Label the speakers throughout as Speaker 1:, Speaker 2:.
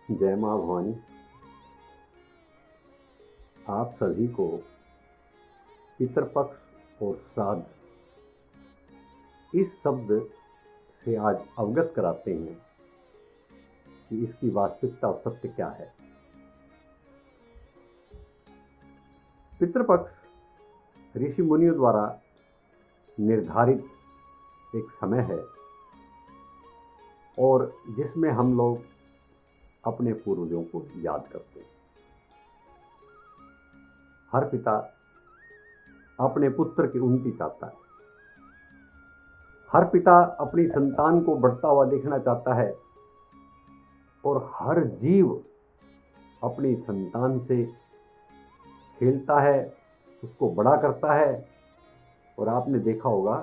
Speaker 1: जय माँ भवानी। आप सभी को पितृपक्ष और श्राद्ध इस शब्द से आज अवगत कराते हैं कि इसकी वास्तविकता और सत्य क्या है। पितृपक्ष ऋषि मुनियों द्वारा निर्धारित एक समय है और जिसमें हम लोग अपने पूर्वजों को याद करते हैं। हर पिता अपने पुत्र की उन्नति चाहता है। हर पिता अपनी संतान को बढ़ता हुआ देखना चाहता है और हर जीव अपनी संतान से खेलता है, उसको बड़ा करता है। और आपने देखा होगा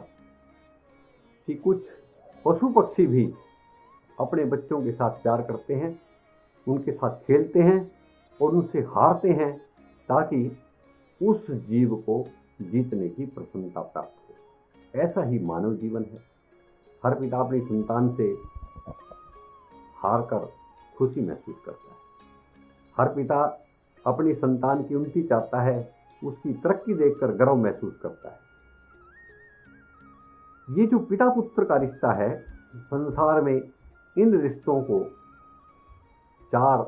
Speaker 1: कि कुछ पशु पक्षी भी अपने बच्चों के साथ प्यार करते हैं, उनके साथ खेलते हैं और उनसे हारते हैं ताकि उस जीव को जीतने की प्रसन्नता प्राप्त हो। ऐसा ही मानव जीवन है। हर पिता अपनी संतान से हार कर खुशी महसूस करता है। हर पिता अपनी संतान की उन्नति चाहता है, उसकी तरक्की देखकर गर्व महसूस करता है। ये जो पिता पुत्र का रिश्ता है, संसार में इन रिश्तों को 4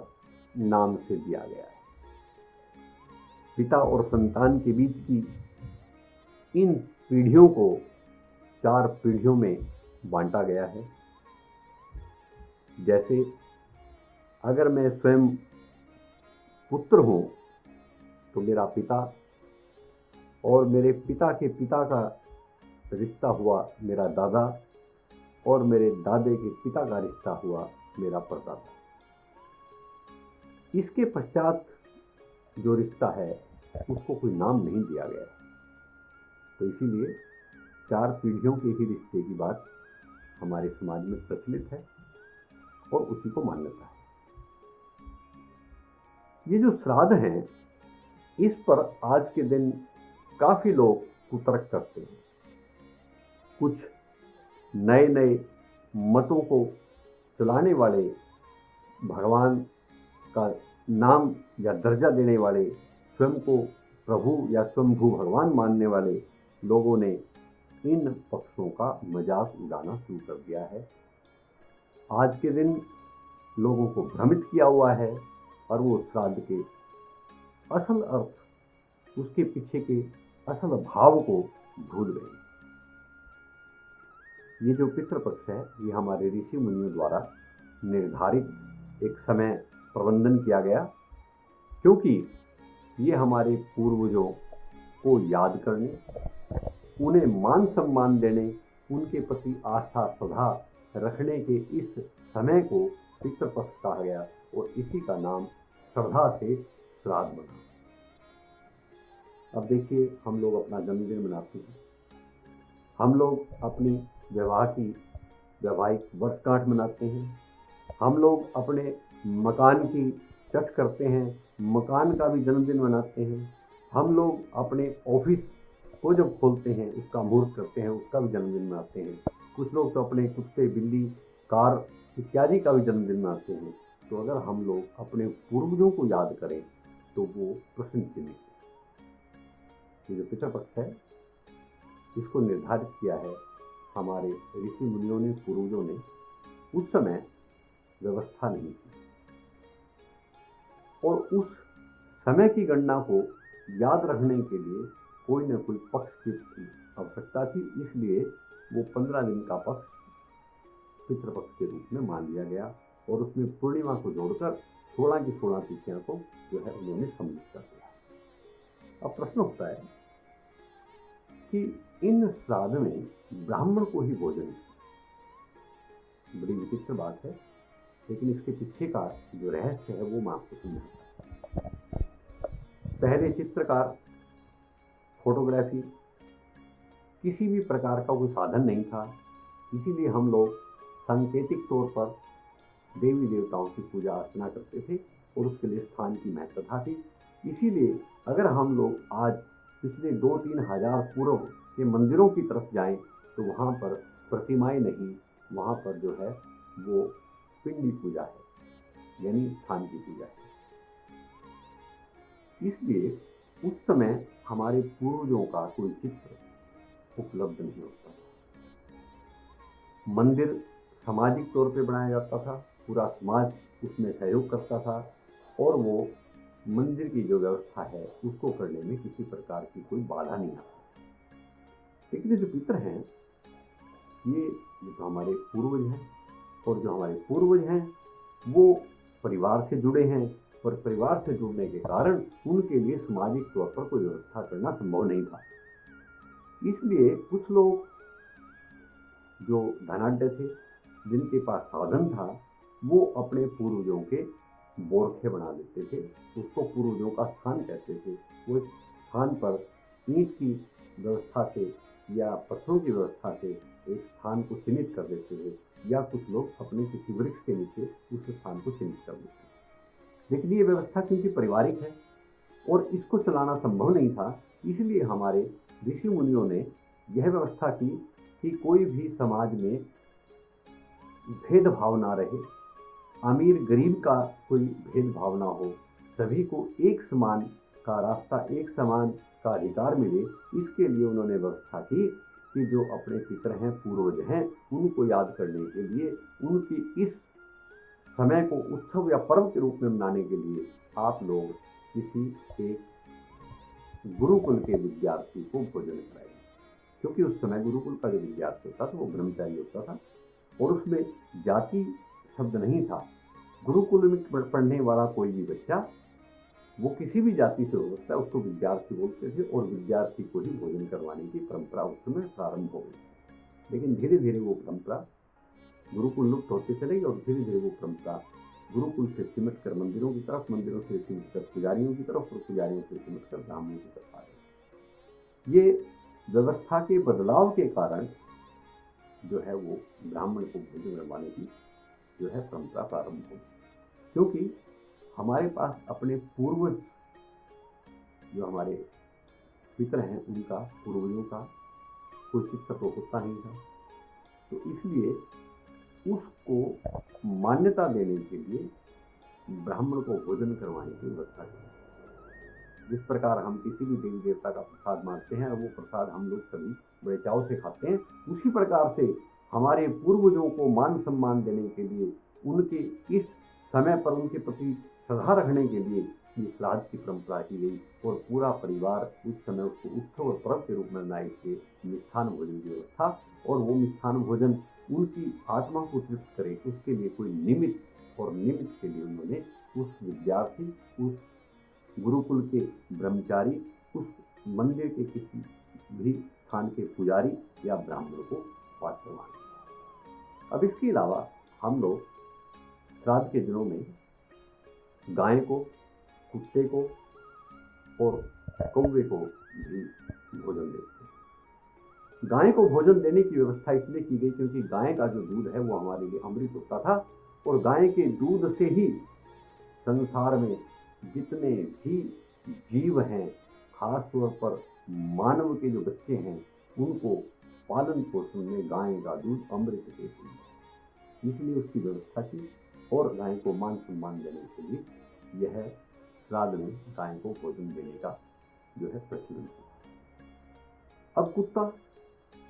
Speaker 1: नाम से दिया गया है। पिता और संतान के बीच की इन पीढ़ियों को 4 पीढ़ियों में बांटा गया है। जैसे अगर मैं स्वयं पुत्र हूँ तो मेरा पिता और मेरे पिता के पिता का रिश्ता हुआ मेरा दादा और मेरे दादे के पिता का रिश्ता हुआ मेरा परदादा। इसके पश्चात जो रिश्ता है उसको कोई नाम नहीं दिया गया। तो इसीलिए 4 पीढ़ियों के ही रिश्ते की बात हमारे समाज में प्रचलित है और उसी को मान्यता है। ये जो श्राद्ध हैं, इस पर आज के दिन काफी लोग कुतर्क करते हैं। कुछ नए नए मतों को चलाने वाले, भगवान का नाम या दर्जा देने वाले, स्वयं को प्रभु या स्वयंभू भगवान मानने वाले लोगों ने इन पक्षों का मजाक उड़ाना शुरू कर दिया है। आज के दिन लोगों को भ्रमित किया हुआ है और वो श्राद्ध के असल अर्थ, उसके पीछे के असल भाव को भूल गए। ये जो पितृपक्ष है, ये हमारे ऋषि मुनियों द्वारा निर्धारित एक समय प्रबंधन किया गया, क्योंकि ये हमारे पूर्वजों को याद करने, उन्हें मान सम्मान देने, उनके प्रति आस्था श्रद्धा रखने के इस समय को पितृपक्ष कहा गया और इसी का नाम श्रद्धा से श्राद्ध बना। अब देखिए, हम लोग अपना जन्मदिन मनाते हैं, हम लोग अपनी वैवाहिक वर्षगांठ मनाते हैं, हम लोग अपने मकान की छठ करते हैं, मकान का भी जन्मदिन मनाते हैं, हम लोग अपने ऑफिस को जब खोलते हैं उसका मुहूर्त करते हैं, उसका भी जन्मदिन मनाते हैं। कुछ लोग तो अपने कुत्ते, बिल्ली, कार इत्यादि का भी जन्मदिन मनाते हैं। तो अगर हम लोग अपने पूर्वजों को याद करें तो वो प्रशंसनीय है। ये जो पितृपक्ष है, इसको निर्धारित किया है हमारे ऋषि मुनियों ने, पूर्वजों ने। उस समय व्यवस्था नहीं थी और उस समय की गणना को याद रखने के लिए कोई न कोई पक्ष की आवश्यकता थी। इसलिए वो 15 दिन का पक्ष पितृपक्ष के रूप में मान लिया गया और उसमें पूर्णिमा को जोड़कर 16 की 16 तिथियां को जो है उन्होंने सम्मिलित कर दिया। अब प्रश्न उठता है कि इन श्राद्ध में ब्राह्मण को ही भोजन, बड़ी विचित्र बात है, लेकिन इसके पीछे का जो रहस्य है वो मैं आपको समझाता हूं। पहले चित्रकार, फोटोग्राफी, किसी भी प्रकार का कोई साधन नहीं था, इसीलिए हम लोग सांकेतिक तौर पर देवी देवताओं की पूजा अर्चना करते थे और उसके लिए स्थान की महत्वता थी। इसीलिए अगर हम लोग आज पिछले 2-3 हजार पूर्व के मंदिरों की तरफ जाएं तो वहाँ पर प्रतिमाएं नहीं, वहाँ पर जो है वो पिंडी पूजा है। यानी स्थान की पूजा है। इसलिए उस समय हमारे पूर्वजों का कोई चित्र उपलब्ध नहीं होता था। मंदिर सामाजिक तौर पे बनाया जाता था, पूरा समाज उसमें सहयोग करता था और वो मंदिर की जो व्यवस्था है उसको करने में किसी प्रकार की कोई बाधा नहीं आती। लेकिन जो पितर हैं, ये जो हमारे पूर्वज हैं, और जो हमारे पूर्वज हैं वो परिवार से जुड़े हैं, और परिवार से जुड़ने के कारण उनके लिए सामाजिक तौर पर कोई व्यवस्था करना संभव नहीं था। इसलिए कुछ लोग जो धनाढ्य थे, जिनके पास साधन था, वो अपने पूर्वजों के बोरखे बना देते थे, उसको पूर्वजों का स्थान कहते थे। वो स्थान पर ईंट की व्यवस्था से या पत्थरों की व्यवस्था से एक स्थान को चिन्हित कर देते थे, या कुछ लोग अपने किसी वृक्ष के नीचे उस स्थान को चिन्हित कर देते थे। लेकिन ये व्यवस्था क्योंकि पारिवारिक है और इसको चलाना संभव नहीं था, इसलिए हमारे ऋषि मुनियों ने यह व्यवस्था की कि कोई भी समाज में भेदभाव ना रहे, अमीर गरीब का कोई भेदभाव ना हो, सभी को एक समान का रास्ता, एक समान का अधिकार मिले। इसके लिए उन्होंने व्यवस्था की कि जो अपने पितर हैं, पूर्वज हैं, उनको याद करने के लिए, उनकी इस समय को उत्सव या पर्व के रूप में मनाने के लिए आप लोग किसी एक गुरुकुल के विद्यार्थी को भोजन कराएंगे। क्योंकि उस समय गुरुकुल का जो विद्यार्थी होता था वो ब्रह्मचारी होता था और उसमें जाति शब्द नहीं था। गुरुकुल में पढ़ने वाला कोई भी बच्चा, वो किसी भी जाति से हो सकता है, उसको विद्यार्थी बोलते थे और विद्यार्थी को ही भोजन करवाने की परंपरा उस समय प्रारंभ हो गई। लेकिन धीरे धीरे वो परंपरा, गुरुकुल लुप्त होते चले गए और धीरे धीरे वो परंपरा गुरुकुल से सिमट कर मंदिरों की तरफ, मंदिरों से सिमट कर पुजारियों की तरफ और पुजारियों से सिमट कर ब्राह्मणों की तरफ आ गई। ये व्यवस्था के बदलाव के कारण जो है वो ब्राह्मण को भोजन करवाने की जो है परंपरा प्रारंभ हो, क्योंकि हमारे पास अपने पूर्वज जो हमारे पितर हैं, उनका, पूर्वजों का कोई चित्र तो होता नहीं था। तो इसलिए उसको मान्यता देने के लिए ब्राह्मण को भोजन करवाने की व्यवस्था की। जिस प्रकार हम किसी भी देवी देवता का प्रसाद मानते हैं और वो प्रसाद हम लोग सभी बड़े चाव से खाते हैं, उसी प्रकार से हमारे पूर्वजों को मान सम्मान देने के लिए, उनके इस समय पर उनके प्रति श्रद्धा रखने के लिए ये श्राद्ध की परंपरा की गई और पूरा परिवार उस समय उसको उत्सव और पर्व के रूप में मनाए थे। मिष्ठान भोजन की व्यवस्था, और वो मिष्ठान भोजन उनकी आत्मा को तृप्त करे, उसके लिए कोई निमित्त, और निमित्त के लिए उन्होंने उस विद्यार्थी, उस गुरुकुल के ब्रह्मचारी, उस मंदिर के किसी भी स्थान के पुजारी या ब्राह्मण को पात्र माना। अब इसके अलावा हम लोग श्राद्ध के दिनों में गाय को, कुत्ते को और कौवे को भी भोजन देते हैं। गाय को भोजन देने की व्यवस्था इसलिए की गई क्योंकि गाय का जो दूध है वो हमारे लिए अमृत होता था, और गाय के दूध से ही संसार में जितने भी जीव हैं, खास तौर पर मानव के जो बच्चे हैं, उनको पालन पोषण में गाय का दूध अमृत देती है। इसलिए उसकी व्यवस्था की और गाय को मान सम्मान देने के लिए यह श्राद्ध में गाय को भोजन देने का जो है प्रचलन है। अब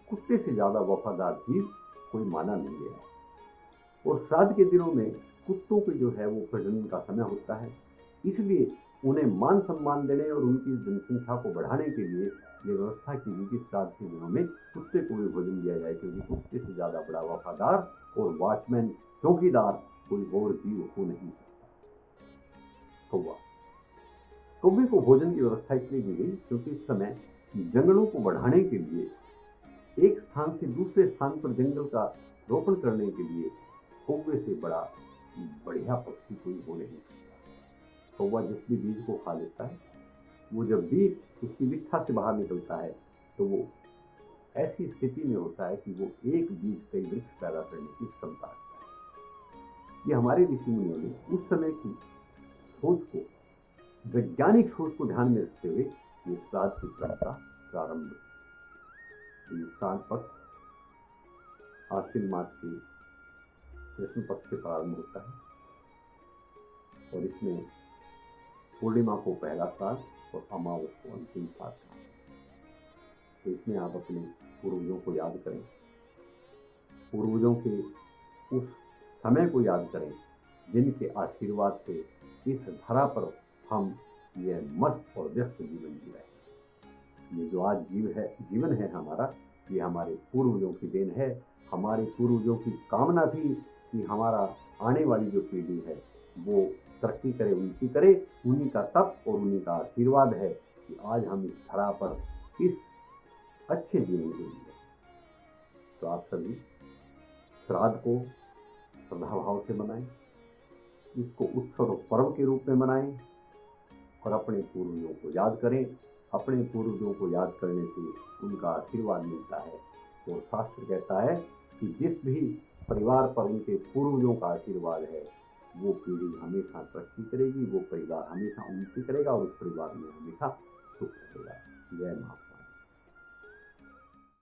Speaker 1: कुत्ते से ज्यादा वफादार जीव कोई माना नहीं गया है, और श्राद्ध के दिनों में कुत्तों के जो है वो प्रजनन का समय होता है। इसलिए उन्हें मान सम्मान देने और उनकी जनसंख्या को बढ़ाने के लिए ये व्यवस्था की गई कि श्राद्ध के दिनों में कुत्ते को भी भोजन दिया जाए, क्योंकि कुत्ते से ज्यादा बड़ा वफादार और वॉचमैन, चौकीदार कोई और जीव हो नहीं सकता। कौवे को भोजन की व्यवस्था इसलिए की गई क्योंकि इस समय जंगलों को बढ़ाने के लिए, एक स्थान से दूसरे स्थान पर जंगल का रोपण करने के लिए कौवे से बढ़िया पक्षी कोई हो नहीं सकता। कौवा जिस भी बीज को खा लेता है, वो जब बीज उसकी विष्ठा से बाहर निकलता है तो वो ऐसी स्थिति में होता है कि वो एक बीज कई वृक्ष पैदा करने की क्षमता रखता है। ये हमारे ऋषि मुनियों ने उस समय की सोच को, वैज्ञानिक सोच को ध्यान में रखते हुए ये श्राद्ध की परंपरा प्रारंभ। श्राद्ध पक्ष आश्विन मास के कृष्ण पक्ष से प्रारंभ होता है और इसमें पूर्णिमा को पहला श्राद्ध और अमावस को अंतिम श्राद्ध था। तो इसमें आप अपने पूर्वजों को याद करें, पूर्वजों के उस समय को याद करें जिनके आशीर्वाद से इस धरा पर हम यह मस्त और व्यस्त जीवन जी रहे हैं। ये जो आज जीवन है हमारा, ये हमारे पूर्वजों की देन है। हमारे पूर्वजों की कामना थी कि हमारा आने वाली जो पीढ़ी है वो तरक्की करे, उन्नति करे। उन्हीं का तप और उन्हीं का आशीर्वाद है कि आज हम इस धरा पर इस अच्छे जीवन को जी रहे। तो आप सभी श्राद्ध को श्रद्धाभाव से मनाएं, इसको उत्सव और पर्व के रूप में मनाएं और अपने पूर्वजों को याद करें। अपने पूर्वजों को याद करने से उनका आशीर्वाद मिलता है। और शास्त्र कहता है कि जिस भी परिवार पर उनके पूर्वजों का आशीर्वाद है वो पीढ़ी हमेशा तरक्की करेगी, वो परिवार हमेशा उन्नति करेगा और उस परिवार में हमेशा सुख रहेगा। जय माता।